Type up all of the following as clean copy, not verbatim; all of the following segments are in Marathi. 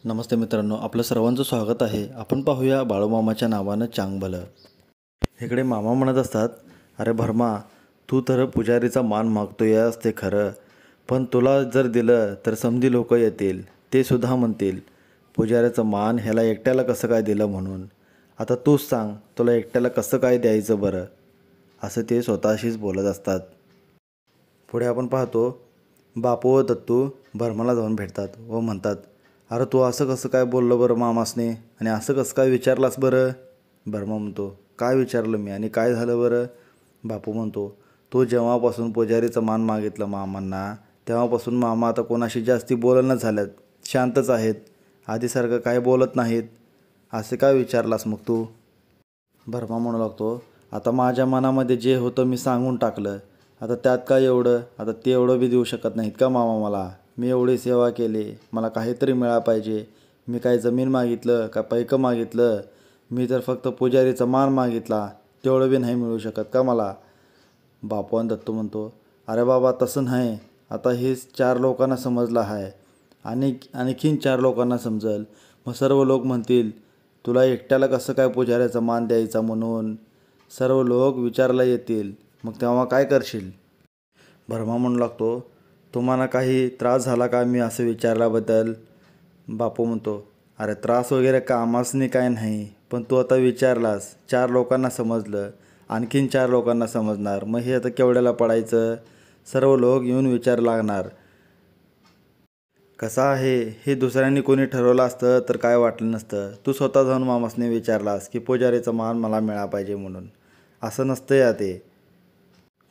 नमस्ते मित्रांनो, आपलं सर्वांचं स्वागत आहे. आपण पाहूया बाळूमामाच्या नावानं चांगभलं. इकडे मामा म्हणत असतात, अरे भरमा, तू तर पुजारीचा मान मागतोयस ते खरं, पण तुला जर दिलं तर समधी लोक येतील, ते सुद्धा म्हणतील पुजाऱ्याचं मान ह्याला एकट्याला कसं काय दिलं म्हणून. आता तूच सांग, तुला एकट्याला कसं काय द्यायचं बरं, असं ते स्वतःशीच बोलत असतात. पुढे आपण पाहतो, बापू व दत्तू भरमाला जाऊन भेटतात व म्हणतात, अरे तू असं कसं काय बोललं बरं मामासने, आणि असं कसं काय विचारलास बरं. भरमा म्हणतो, काय विचारलं मी आणि काय झालं बरं. बापू म्हणतो, तू जेव्हापासून पुजारीचं मान मागितलं मामांना, तेव्हापासून मामा आता कोणाशी जास्ती बोलणंच झाल्यात, शांतच आहेत, आधीसारखं काय बोलत नाहीत. असे काय विचारलास मग तू. भरमा म्हणू लागतो, आता माझ्या मनामध्ये जे होतं मी सांगून टाकलं, आता त्यात काय एवढं, आता ते एवढं बी देऊ शकत नाहीत का मामा मला. मी एवढी सेवा केली, मला काहीतरी मिळालं पाहिजे. मी काय जमीन मागितलं का पैकं मागितलं, मी तर फक्त पुजारीचा मान मागितला, तेवढं बी नाही मिळू शकत का मला. बापू आणि दत्तू म्हणतो, अरे बाबा तसं नाही, आता हे 4 लोकांना समजलं आहे, आणि आणखीन 4 लोकांना समजल, मग सर्व लोक म्हणतील तुला एकट्याला कसं काय पुजाऱ्याचा मान द्यायचा म्हणून. सर्व लोक विचारायला येतील, मग तेव्हा काय करशील. भरमा म्हणू लागतो, तुम्हाला काही त्रास झाला का मी असं विचारल्याबद्दल. बापू म्हणतो, अरे त्रास वगैरे कामासनी काय नाही, पण तू आता विचारलास, 4 लोकांना समजलं, आणखीन 4 लोकांना समजणार, मग हे आता केवढ्याला पडायचं. सर्व लोक येऊन विचार लागणार. कसं आहे, हे दुसऱ्यांनी कोणी ठरवलं असतं तर काय वाटलं नसतं. तू स्वतः जाऊन मामासने विचारलास की पुजारीचा मान मला मिळाला पाहिजे म्हणून. असं नसतं या ते.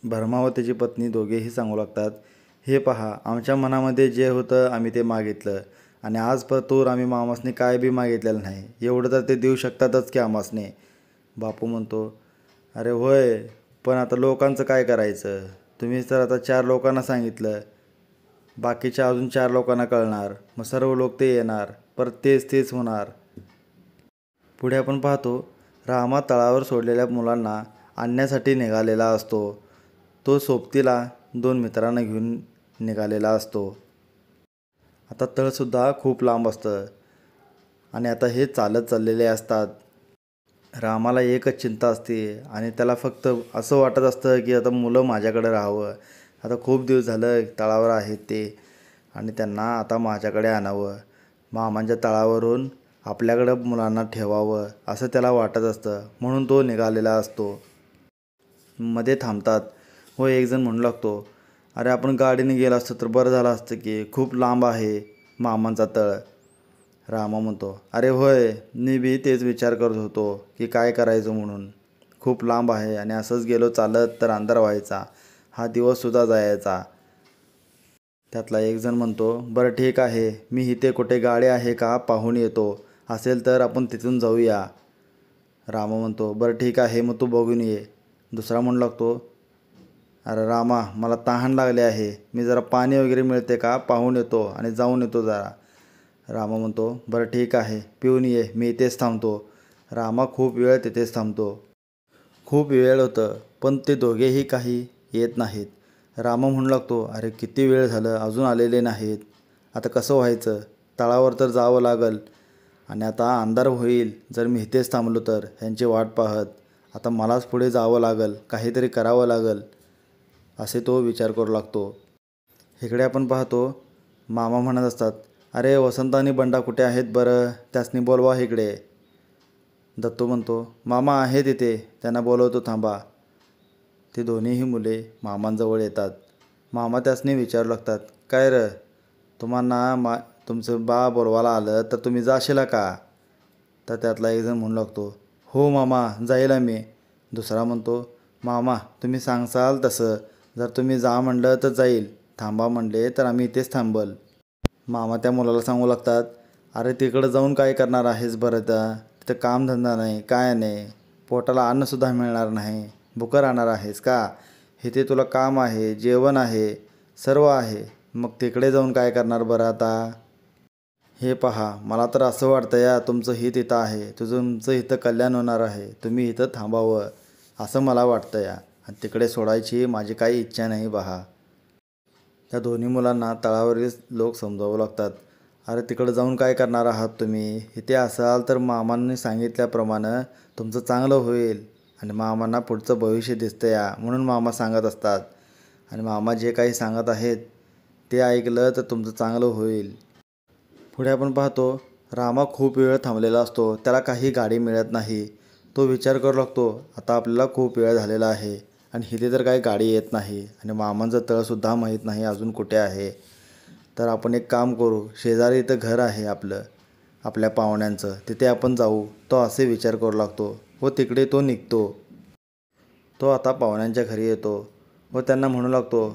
भरमा व त्याची पत्नी दोघेही सांगू लागतात, हे पहा, आमच्या मनामध्ये जे होतं आम्ही ते मागितलं, आणि आजपर्यंत आम्ही मामासने काय बी मागितलेलं नाही, एवढं तर ते देऊ शकतातच की आमासने. बापू म्हणतो, अरे होय, पण आता लोकांचं काय करायचं. तुम्ही तर आता 4 लोकांना सांगितलं, बाकीच्या अजून 4 लोकांना कळणार, मग सर्व लोक ते येणार, परत तेच होणार. पुढे आपण पाहतो, रामा तळावर सोडलेल्या मुलांना आणण्यासाठी निघालेला असतो. तो सोबतीला 2 मित्रांना घेऊन निघालेला असतो. आता तळसुद्धा खूप लांब असतं, आणि आता हे चालत चाललेले असतात. रामाला एकच चिंता असते, आणि त्याला फक्त असं वाटत असतं की आता मुलं माझ्याकडे राहावं. आता खूप दिवस झालं तळावर आहेत ते, आणि त्यांना आता माझ्याकडे आणावं, मामांच्या तळावरून आपल्याकडं मुलांना ठेवावं, असं त्याला वाटत असतं. म्हणून तो निघालेला असतो. मध्ये थांबतात व एकजण म्हणू लागतो, अरे आपण गाडीने गेलो असतो तर बरं झालं असतं की, खूप लांब आहे मामांचा तळ. रामा म्हणतो, अरे होय, मी बी तेच विचार करत होतो की काय करायचं म्हणून. खूप लांब आहे, आणि असंच गेलो चालत तर अंधार व्हायचा, हा दिवससुद्धा जायचा. त्यातला एक जण म्हणतो, बरं ठीक आहे, मी इथे कुठे गाडी आहे का पाहून येतो, असेल तर आपण तिथून जाऊया. रामा म्हणतो, बरं ठीक आहे, मग तू बघून ये. दुसरा म्हणू लागतो, अरे रामा, मला तहान लागले आहे, मी जरा पाणी वगैरे मिळते का पाहून येतो आणि जाऊन येतो जरा. रामा म्हणतो, बरं ठीक आहे, पिऊन ये, मी इथेच थांबतो. रामा खूप वेळ तिथेच थांबतो. खूप वेळ होतं, पण ते दोघेही काही येत नाहीत. रामा म्हणू लागतो, अरे किती वेळ झालं अजून आलेले नाहीत, आता कसं व्हायचं. तळावर तर जावं लागल, आणि आता अंधार होईल जर मी इथेच थांबलो तर ह्यांची वाट पाहत. आता मलाच पुढे जावं लागल, काहीतरी करावं लागल, असे तो विचार करू लागतो. इकडे आपण पाहतो, मामा म्हणत असतात, अरे वसंत आणि बंडा कुठे आहेत बरं, त्यासनी बोलवा इकडे. दत्तू म्हणतो, मामा आहे तिथे, त्यांना बोलवतो थांबा. ते दोन्हीही मुले मामांजवळ येतात. मामा त्यासनी विचारू लागतात, काय र, तुम्हाला तुमचं बा बोलवायला आलं तर तुम्ही जाशील का. तर त्यातला एक जण म्हणू लागतो, हो मामा, जाईल मी. दुसरा म्हणतो, मामा तुम्ही सांगसाल तसं, जर तुम्ही जा म्हणलं तर जाईल, थांबा म्हणले तर आम्ही इथेच थांबल. मामा त्या मुलाला सांगू लागतात, अरे तिकडं जाऊन काय करणार आहेस बरं, तिथं कामधंदा नाही, काय नाही, पोटाला अन्नसुद्धा मिळणार नाही, भुकं राहणार आहेस का. इथे तुला काम आहे, जेवण आहे, सर्व आहे, मग तिकडे जाऊन काय करणार बरं आता. हे पहा, मला तर असं वाटतं या तुमचं हित इथं आहे, तुमचं इथं कल्याण होणार आहे, तुम्ही इथं थांबावं असं मला वाटतं या, आणि तिकडे सोडायची माझी काही इच्छा नाही पहा. त्या दोन्ही मुलांना तळावरील लोक समजावू लागतात, अरे तिकडं जाऊन काय करणार आहात तुम्ही? इथे असाल तर मामांनी सांगितल्याप्रमाणे तुमचं चांगलं होईल आणि मामांना पुढचं भविष्य दिसतं या म्हणून मामा सांगत असतात आणि मामा जे काही सांगत आहेत ते ऐकलं तर तुमचं चांगलं होईल. पुढे आपण पाहतो रामा खूप वेळ थांबलेला असतो. त्याला काही गाडी मिळत नाही. तो विचार करू लागतो आता आपल्याला खूप वेळ झालेला आहे आणि इथे तर काही गाडी येत नाही आणि मामांचं तळसुद्धा माहीत नाही अजून कुठे आहे. तर आपण एक काम करू, शेजारी इथं घर आहे आपलं आपल्या पाहुण्यांचं, तिथे आपण जाऊ. तो असे विचार करू लागतो व तिकडे तो निघतो. तो आता पाहुण्यांच्या घरी येतो व त्यांना म्हणू लागतो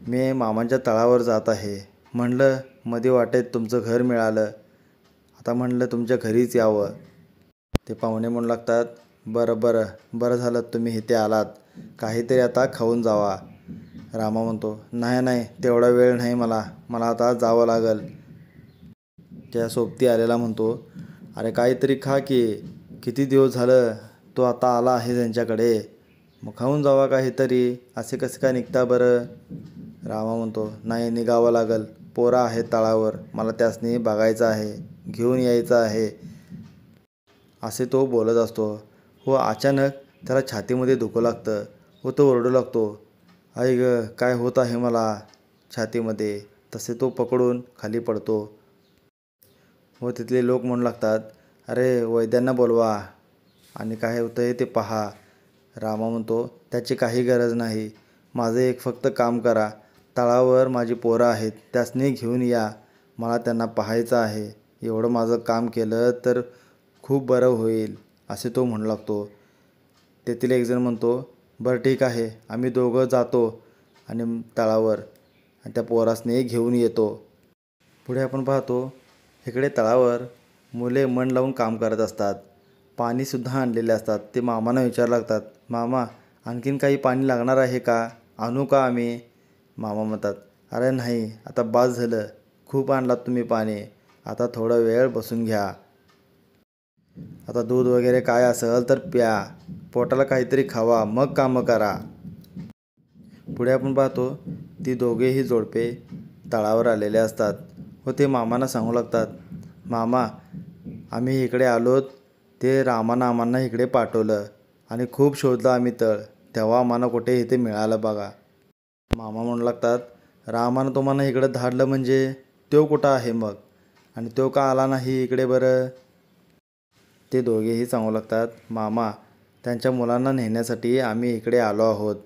मी मामांच्या तळावर जात आहे. म्हणलं मध्ये वाटेत तुमचं घर मिळालं, आता म्हणलं तुमच्या घरीच यावं. ते पाहुणे म्हणू लागतात बरं झालं तुम्ही इथे आलात, काहीतरी आता खाऊन जावा. रामा म्हणतो नाही तेवढा वेळ नाही मला आता जावं लागेल. त्या सोबती आलेला म्हणतो अरे काहीतरी खा की, किती दिवस झालं तो आता आला आहे त्यांच्याकडे, मग खाऊन जावा काहीतरी, असे कसे काय निघता बरं. रामा म्हणतो नाही निघावं लागेल, पोरा आहेत तळावर, मला त्यासनी बघायचं आहे, घेऊन यायचं आहे. असे तो बोलत असतो व अचानक त्याला छातीमध्ये दुखू लागतं व तो ओरडू लागतो आई ग काय होत आहे मला छातीमध्ये. तसे तो पकडून खाली पडतो व तिथले लोक म्हणू लागतात अरे वैद्यांना बोलवा आणि काय होतं आहे ते पहा. रामा म्हणतो त्याची काही गरज नाही, माझं एक फक्त काम करा, तळावर माझी पोरं आहेत त्यासनी घेऊन या, मला त्यांना पाहायचं आहे, एवढं माझं काम केलं तर खूप बरं होईल असे तो म्हणू लागतो. तेथील एकजण म्हणतो बरं ठीक आहे, आम्ही दोघं जातो आणि तळावर आणि त्या पोरासने घेऊन येतो. पुढे आपण पाहतो इकडे तळावर मुले मन लावून काम करत असतात. पाणीसुद्धा आणलेले असतात. ते मामांना विचारू लागतात मामा आणखीन काही पाणी लागणार आहे का, आणू का आम्ही. मामा म्हणतात अरे नाही आता बास झालं, खूप आणलात तुम्ही पाणी, आता थोडा वेळ बसून घ्या, आता दूध वगैरे काय असेल तर प्या, पोटाला काहीतरी खावा, मग कामं करा. पुढे आपण पाहतो ती दोघेही जोडपे तळावर आलेले असतात व ते मामांना सांगू लागतात मामा आम्ही इकडे आलोत, ते रामानं आम्हाला इकडे पाठवलं आणि खूप शोधलं आम्ही तळ, तेव्हा आम्हाला कुठे इथे मिळालं बघा. मामा म्हणू लागतात रामानं तुम्हाला इकडं धाडलं म्हणजे तो कुठं आहे मग, आणि तो का आला नाही इकडे बरं. ते दोघेही सांगू लागतात मामा त्यांच्या मुलांना नेण्यासाठी आम्ही इकडे आलो आहोत,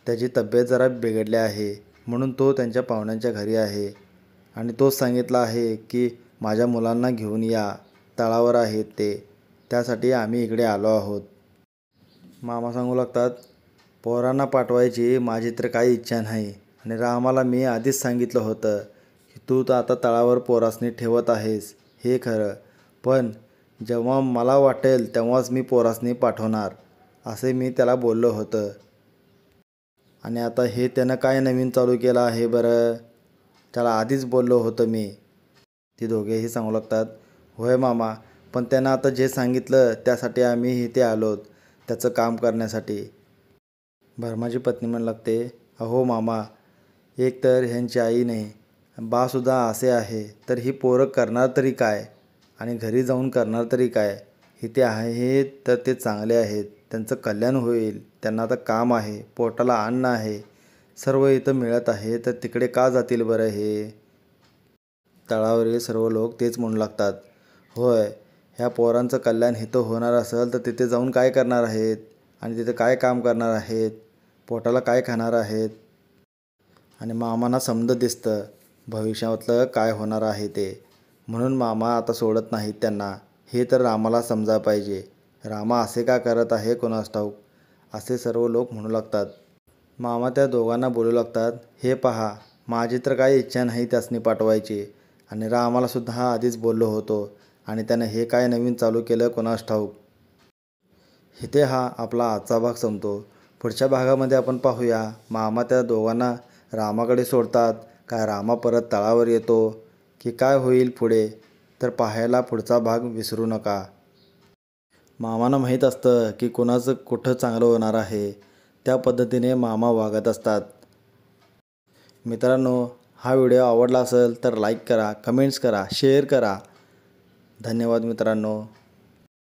त्याची तब्येत जरा बिघडली आहे म्हणून तो त्यांच्या पाहुण्यांच्या घरी आहे आणि तोच सांगितला आहे की माझ्या मुलांना घेऊन या, तळावर आहेत ते, त्यासाठी आम्ही इकडे आलो आहोत. मामा सांगू लागतात पोरांना पाठवायची माझी तर काही इच्छा नाही आणि रामाला मी आधीच सांगितलं होतं की तू तर आता तळावर पोरासनी ठेवत आहेस हे खरं, पण जेव्हा मला वाटेल तेव्हाच मी पोरासनी पाठवणार असे मी त्याला बोललो होतं, आणि आता हे त्यानं काय नवीन चालू केलं आहे बरं, त्याला आधीच बोललो होतं मी. ती दोघेही सांगू लागतात होय मामा, पण त्यानं आता जे सांगितलं त्यासाठी आम्ही इथे आलोत, त्याचं काम करण्यासाठी. भरमाची पत्नी म्हणू लागते अहो मामा, एक तर ह्यांची आई नाही, बासुद्धा असे आहे, तर ही पोरं करणार तरी काय आणि घरी जाऊन करणार तरी काय. इथे आहेत तर ते चांगले आहेत, त्यांचं कल्याण होईल, त्यांना आता काम आहे, पोटाला अन्न आहे, सर्व इथं मिळत आहे, तर तिकडे का जातील बरं हे. तळावरील सर्व लोक तेच म्हणू लागतात होय, ह्या पोरांचं कल्याण इथं होणार असेल तर तिथे जाऊन काय करणार आहेत आणि तिथे काय काम करणार आहेत, पोटाला काय खाणार आहेत. आणि मामांना समजत दिसतं भविष्यातलं काय होणार आहे ते, म्हणून मामा आता सोडत नाहीत त्यांना. हे तर रामाला समजा पाहिजे, रामा असे का करत आहे कोणास ठाऊक, असे सर्व लोक म्हणू लागतात. मामा त्या दोघांना बोलू लागतात हे पहा, माझी तर काही इच्छा नाही त्यासनी पाठवायची आणि रामालासुद्धा आधीच बोललो होतो आणि त्यानं हे काय नवीन चालू केलं कोणास ठाऊक. इथे हा आपला आजचा भाग संपतो. पुढच्या भागामध्ये आपण पाहूया मामा त्या दोघांना रामाकडे सोडतात काय, रामा परत तळावर येतो की काय होईल पुढे, तर पाहायला पुढचा भाग विसरू नका. मामांना माहीत असतं की कोणाचं कुठं चांगलं होणार आहे, त्या पद्धतीने मामा वागत असतात. मित्रांनो, हा व्हिडिओ आवडला असेल तर लाईक करा, कमेंट्स करा, शेअर करा. धन्यवाद मित्रांनो.